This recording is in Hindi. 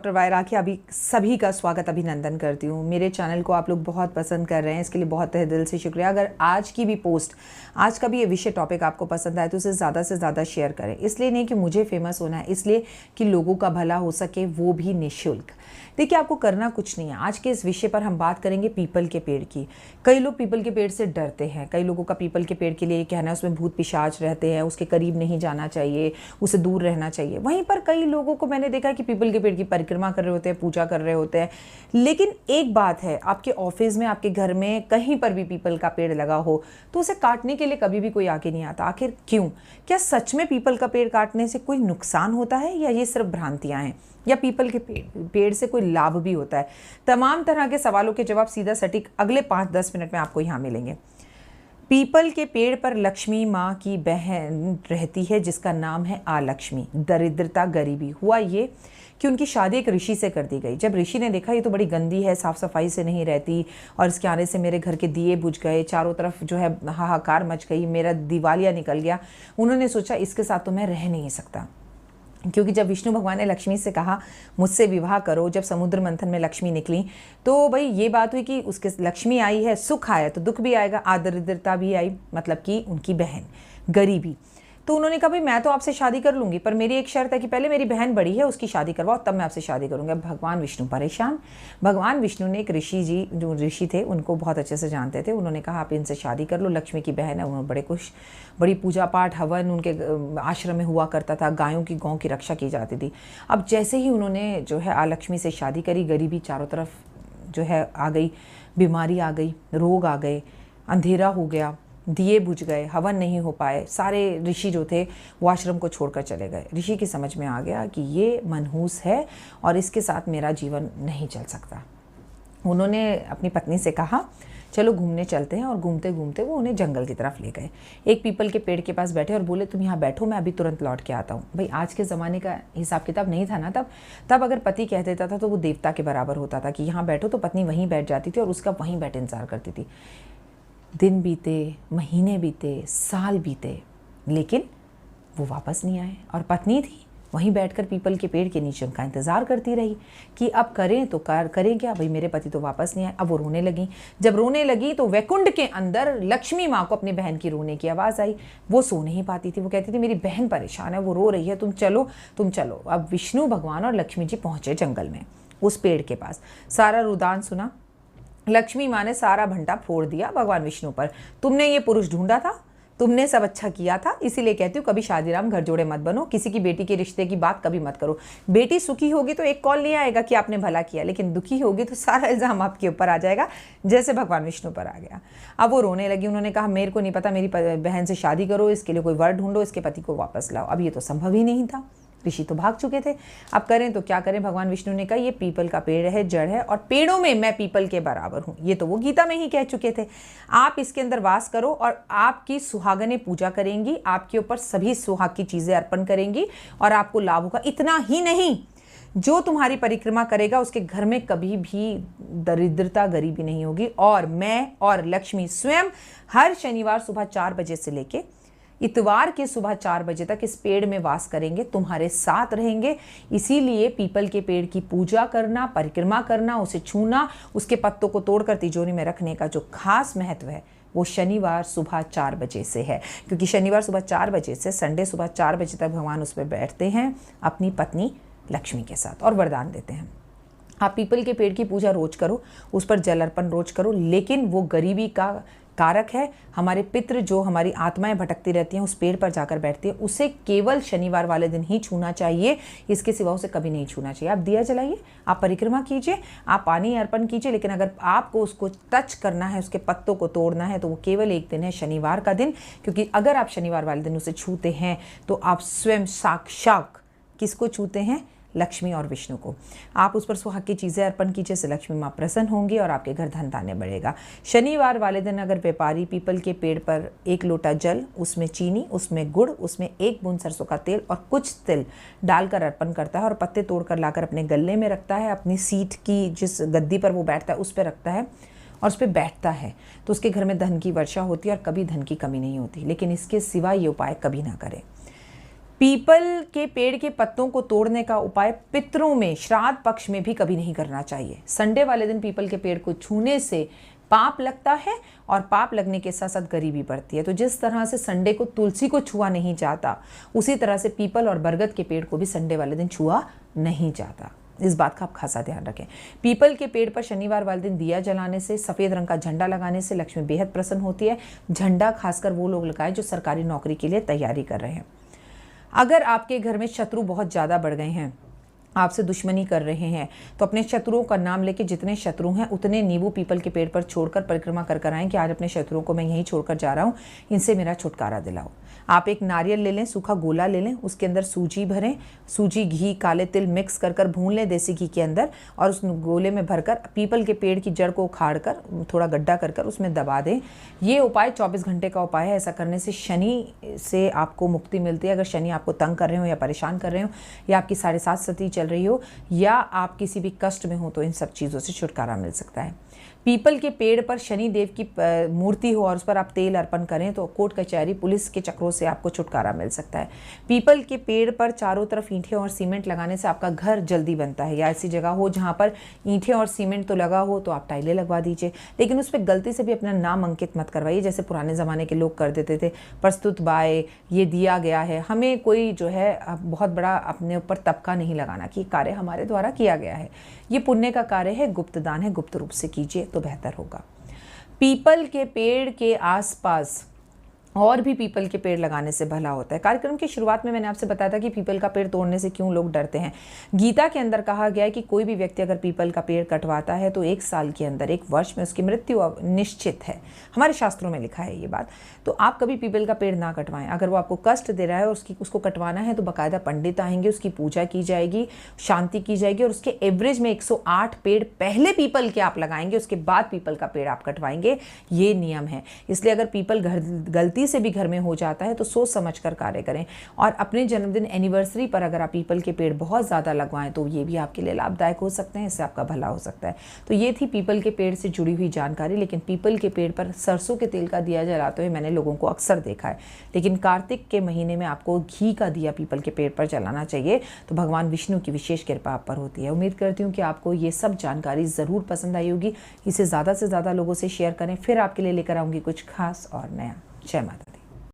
डॉक्टर वाई राखी अभी सभी का स्वागत अभिनंदन करती हूँ। मेरे चैनल को आप लोग बहुत पसंद कर रहे हैं, इसके लिए बहुत तहे दिल से शुक्रिया। अगर आज की भी पोस्ट, आज का भी ये विषय टॉपिक आपको पसंद आए तो उसे ज़्यादा से ज़्यादा शेयर करें। इसलिए नहीं कि मुझे फेमस होना है, इसलिए कि लोगों का भला हो सके, वो भी निःशुल्क। देखिए, आपको करना कुछ नहीं है। आज के इस विषय पर हम बात करेंगे पीपल के पेड़ की। कई लोग पीपल के पेड़ से डरते हैं। कई लोगों का पीपल के पेड़ के लिए कहना है उसमें भूत पिशाच रहते हैं, उसके करीब नहीं जाना चाहिए, उसे दूर रहना चाहिए। वहीं पर कई लोगों को मैंने देखा है कि पीपल के पेड़ की परिक्रमा कर रहे होते हैं, पूजा कर रहे होते हैं। लेकिन एक बात है, आपके ऑफिस में, आपके घर में कहीं पर भी पीपल का पेड़ लगा हो तो उसे काटने के लिए कभी भी कोई आगे नहीं आता। आखिर क्यों? क्या सच में पीपल का पेड़ काटने से कोई नुकसान होता है या ये सिर्फ भ्रांतियां हैं, या पीपल के पेड़ से कोई लाभ भी होता है? तमाम तरह के सवालों के जवाब सीधा सटीक अगले 5-10 मिनट में आपको यहाँ मिलेंगे। पीपल के पेड़ पर लक्ष्मी माँ की बहन रहती है जिसका नाम है आलक्ष्मी। दरिद्रता, गरीबी। हुआ ये कि उनकी शादी एक ऋषि से कर दी गई। जब ऋषि ने देखा ये तो बड़ी गंदी है, साफ सफाई से नहीं रहती और इसके आने से मेरे घर के दिए बुझ गए, चारों तरफ जो है हाहाकार मच गई, मेरा दिवालिया निकल गया, उन्होंने सोचा इसके साथ तो मैं रह नहीं सकता। क्योंकि जब विष्णु भगवान ने लक्ष्मी से कहा मुझसे विवाह करो, जब समुद्र मंथन में लक्ष्मी निकली तो भाई ये बात हुई कि उसके लक्ष्मी आई है, सुख आया तो दुख भी आएगा, दरिद्रता भी आई, मतलब कि उनकी बहन, गरीबी। तो उन्होंने कहा भाई मैं तो आपसे शादी कर लूँगी, पर मेरी एक शर्त है कि पहले मेरी बहन बड़ी है उसकी शादी करवाओ, तब मैं आपसे शादी करूँगी। अब भगवान विष्णु परेशान। भगवान विष्णु ने एक ऋषि जी, जो ऋषि थे उनको बहुत अच्छे से जानते थे, उन्होंने कहा आप इनसे शादी कर लो, लक्ष्मी की बहन है। उन्होंने बड़े खुश, बड़ी पूजा पाठ हवन उनके आश्रम में हुआ करता था, गायों की गौ की रक्षा की जाती थी। अब जैसे ही उन्होंने जो है आलक्ष्मी से शादी करी, गरीबी चारों तरफ जो है आ गई, बीमारी आ गई, रोग आ गए, अंधेरा हो गया, दिए बुझ गए, हवन नहीं हो पाए, सारे ऋषि जो थे वो आश्रम को छोड़कर चले गए। ऋषि की समझ में आ गया कि ये मनहूस है और इसके साथ मेरा जीवन नहीं चल सकता। उन्होंने अपनी पत्नी से कहा चलो घूमने चलते हैं, और घूमते घूमते वो उन्हें जंगल की तरफ ले गए। एक पीपल के पेड़ के पास बैठे और बोले तुम यहाँ बैठो, मैं अभी तुरंत लौट के आता हूँ। भाई आज के ज़माने का हिसाब किताब नहीं था ना तब अगर पति कह देता था तो वो देवता के बराबर होता था कि यहाँ बैठो, तो पत्नी वहीं बैठ जाती थी और उसका वहीं बैठे इंतजार करती थी। दिन बीते, महीने बीते, साल बीते, लेकिन वो वापस नहीं आए और पत्नी थी वहीं बैठकर पीपल के पेड़ के नीचे उनका इंतज़ार करती रही कि अब करें तो करें क्या, भाई मेरे पति तो वापस नहीं आए। अब वो रोने लगी। जब रोने लगी तो वैकुंठ के अंदर लक्ष्मी माँ को अपनी बहन की रोने की आवाज़ आई। वो सो नहीं पाती थी, वो कहती थी मेरी बहन परेशान है, वो रो रही है, तुम चलो। अब विष्णु भगवान और लक्ष्मी जी पहुँचे जंगल में, उस पेड़ के पास। सारा रुदान सुना। लक्ष्मी माँ ने सारा भंटा फोड़ दिया भगवान विष्णु पर। तुमने ये पुरुष ढूंढा था, तुमने सब अच्छा किया था, इसीलिए कहती हूँ कभी शादीराम घर जोड़े मत बनो, किसी की बेटी के रिश्ते की बात कभी मत करो। बेटी सुखी होगी तो एक कॉल नहीं आएगा कि आपने भला किया, लेकिन दुखी होगी तो सारा इल्ज़ाम आपके ऊपर आ जाएगा, जैसे भगवान विष्णु पर आ गया। अब वो रोने लगी। उन्होंने कहा मेरे को नहीं पता, मेरी बहन से शादी करो, इसके लिए कोई वर ढूंढो, इसके पति को वापस लाओ। अब ये तो संभव ही नहीं था, ऋषि तो भाग चुके थे। अब करें तो क्या करें? भगवान विष्णु ने कहा ये पीपल का पेड़ है, जड़ है, और पेड़ों में मैं पीपल के बराबर हूँ। ये तो वो गीता में ही कह चुके थे। आप इसके अंदर वास करो और आपकी सुहागनें पूजा करेंगी, आपके ऊपर सभी सुहाग की चीज़ें अर्पण करेंगी और आपको लाभ होगा। इतना ही नहीं, जो तुम्हारी परिक्रमा करेगा उसके घर में कभी भी दरिद्रता, गरीबी नहीं होगी। और मैं और लक्ष्मी स्वयं हर शनिवार सुबह 4 बजे से लेके इतवार के सुबह 4 बजे तक इस पेड़ में वास करेंगे, तुम्हारे साथ रहेंगे। इसीलिए पीपल के पेड़ की पूजा करना, परिक्रमा करना, उसे छूना, उसके पत्तों को तोड़कर तिजोरी में रखने का जो खास महत्व है वो शनिवार सुबह 4 बजे से है। क्योंकि शनिवार सुबह 4 बजे से संडे सुबह 4 बजे तक भगवान उस पर बैठते हैं अपनी पत्नी लक्ष्मी के साथ और वरदान देते हैं। आप पीपल के पेड़ की पूजा रोज करो, उस पर जल अर्पण रोज करो, लेकिन वो गरीबी का कारक है। हमारे पितृ, जो हमारी आत्माएं भटकती रहती हैं, उस पेड़ पर जाकर बैठती है, उसे केवल शनिवार वाले दिन ही छूना चाहिए, इसके सिवा उसे कभी नहीं छूना चाहिए। आप दिया जलाइए, आप परिक्रमा कीजिए, आप पानी अर्पण कीजिए, लेकिन अगर आपको उसको टच करना है, उसके पत्तों को तोड़ना है, तो वो केवल एक दिन है, शनिवार का दिन। क्योंकि अगर आप शनिवार वाले दिन उसे छूते हैं तो आप स्वयं साक्षात किसको छूते हैं? लक्ष्मी और विष्णु को। आप उस पर सुहाग की चीज़ें अर्पण कीजिए, से लक्ष्मी माँ प्रसन्न होंगी और आपके घर धन धान्य बढ़ेगा। शनिवार वाले दिन अगर व्यापारी पीपल के पेड़ पर 1 लोटा जल, उसमें चीनी, उसमें गुड़, उसमें 1 बूंद सरसों का तेल और कुछ तिल डालकर अर्पण करता है और पत्ते तोड़कर लाकर अपने गले में रखता है, अपनी सीट की जिस गद्दी पर वो बैठता है उस पर रखता है और उस पर बैठता है, तो उसके घर में धन की वर्षा होती है और कभी धन की कमी नहीं होती। लेकिन इसके सिवा ये उपाय कभी ना करें। पीपल के पेड़ के पत्तों को तोड़ने का उपाय पितरों में श्राद्ध पक्ष में भी कभी नहीं करना चाहिए। संडे वाले दिन पीपल के पेड़ को छूने से पाप लगता है और पाप लगने के साथ साथ गरीबी बढ़ती है। तो जिस तरह से संडे को तुलसी को छुआ नहीं जाता, उसी तरह से पीपल और बरगद के पेड़ को भी संडे वाले दिन छुआ नहीं जाता। इस बात का आप खासा ध्यान रखें। पीपल के पेड़ पर शनिवार वाले दिन दिया जलाने से, सफ़ेद रंग का झंडा लगाने से लक्ष्मी बेहद प्रसन्न होती है। झंडा खासकर वो लोग लगाएं जो सरकारी नौकरी के लिए तैयारी कर रहे हैं। अगर आपके घर में शत्रु बहुत ज़्यादा बढ़ गए हैं, आपसे दुश्मनी कर रहे हैं, तो अपने शत्रुओं का नाम लेके जितने शत्रु हैं उतने नींबू पीपल के पेड़ पर छोड़कर परिक्रमा कर आएँ कि आज अपने शत्रुओं को मैं यहीं छोड़कर जा रहा हूँ, इनसे मेरा छुटकारा दिलाओ। आप एक नारियल ले लें, सूखा गोला ले लें, उसके अंदर सूजी भरें, सूजी, घी, काले तिल मिक्स कर भून लें देसी घी के अंदर, और उस गोले में भरकर पीपल के पेड़ की जड़ को उखाड़ कर थोड़ा गड्ढा कर उसमें दबा दें। ये उपाय 24 घंटे का उपाय है। ऐसा करने से शनि से आपको मुक्ति मिलती है। अगर शनि आपको तंग कर रहे हो या परेशान कर रहे हो, या आपकी 7.5 सती चल रही हो, या आप किसी भी कष्ट में हो, तो इन सब चीज़ों से छुटकारा मिल सकता है। पीपल के पेड़ पर शनि देव की मूर्ति हो और उस पर आप तेल अर्पण करें तो कोर्ट कचहरी पुलिस के चक्रों से आपको छुटकारा मिल सकता है। पीपल के पेड़ पर चारों तरफ ईंटें और सीमेंट लगाने से आपका घर जल्दी बनता है। या ऐसी जगह हो जहाँ पर ईंटें और सीमेंट तो लगा हो तो आप टाइलें लगवा दीजिए, लेकिन उस पर गलती से भी अपना नाम अंकित मत करवाइए, जैसे पुराने ज़माने के लोग कर देते थे। प्रस्तुत बाय ये दिया गया है। हमें कोई जो है बहुत बड़ा अपने ऊपर तबका नहीं लगाना कि कार्य हमारे द्वारा किया गया है। ये पुण्य का कार्य है, गुप्त दान है, गुप्त रूप से कीजिए तो बेहतर होगा। पीपल के पेड़ के आसपास और भी पीपल के पेड़ लगाने से भला होता है। कार्यक्रम की शुरुआत में मैंने आपसे बताया था कि पीपल का पेड़ तोड़ने से क्यों लोग डरते हैं। गीता के अंदर कहा गया है कि कोई भी व्यक्ति अगर पीपल का पेड़ कटवाता है तो 1 साल के अंदर, 1 वर्ष में उसकी मृत्यु निश्चित है। हमारे शास्त्रों में लिखा है ये बात। तो आप कभी पीपल का पेड़ ना कटवाएं। अगर वो आपको कष्ट दे रहा है और उसको कटवाना है तो बाकायदा पंडित आएंगे, उसकी पूजा की जाएगी, शांति की जाएगी, और उसके एवरेज में 108 पेड़ पहले पीपल के आप लगाएंगे, उसके बाद पीपल का पेड़ आप कटवाएंगे। ये नियम है। इसलिए अगर पीपल गलती से भी घर में हो जाता है तो सोच समझ कर कार्य करें। और अपने जन्मदिन एनिवर्सरी पर अगर आप पीपल के पेड़ बहुत ज़्यादा लगवाएं तो ये भी आपके लिए लाभदायक हो सकते हैं, इससे आपका भला हो सकता है। तो ये थी पीपल के पेड़ से जुड़ी हुई जानकारी। लेकिन पीपल के पेड़ पर सरसों के तेल का दिया जलाते हुए मैंने लोगों को अक्सर देखा है। लेकिन कार्तिक के महीने में आपको घी का दिया पीपल के पेड़ पर जलाना चाहिए, तो भगवान विष्णु की विशेष कृपा आप पर होती है। उम्मीद करती हूँ कि आपको ये सब जानकारी ज़रूर पसंद आई होगी। इसे ज़्यादा से ज़्यादा लोगों से शेयर करें। फिर आपके लिए लेकर आऊँगी कुछ खास और नया। जय माता दी।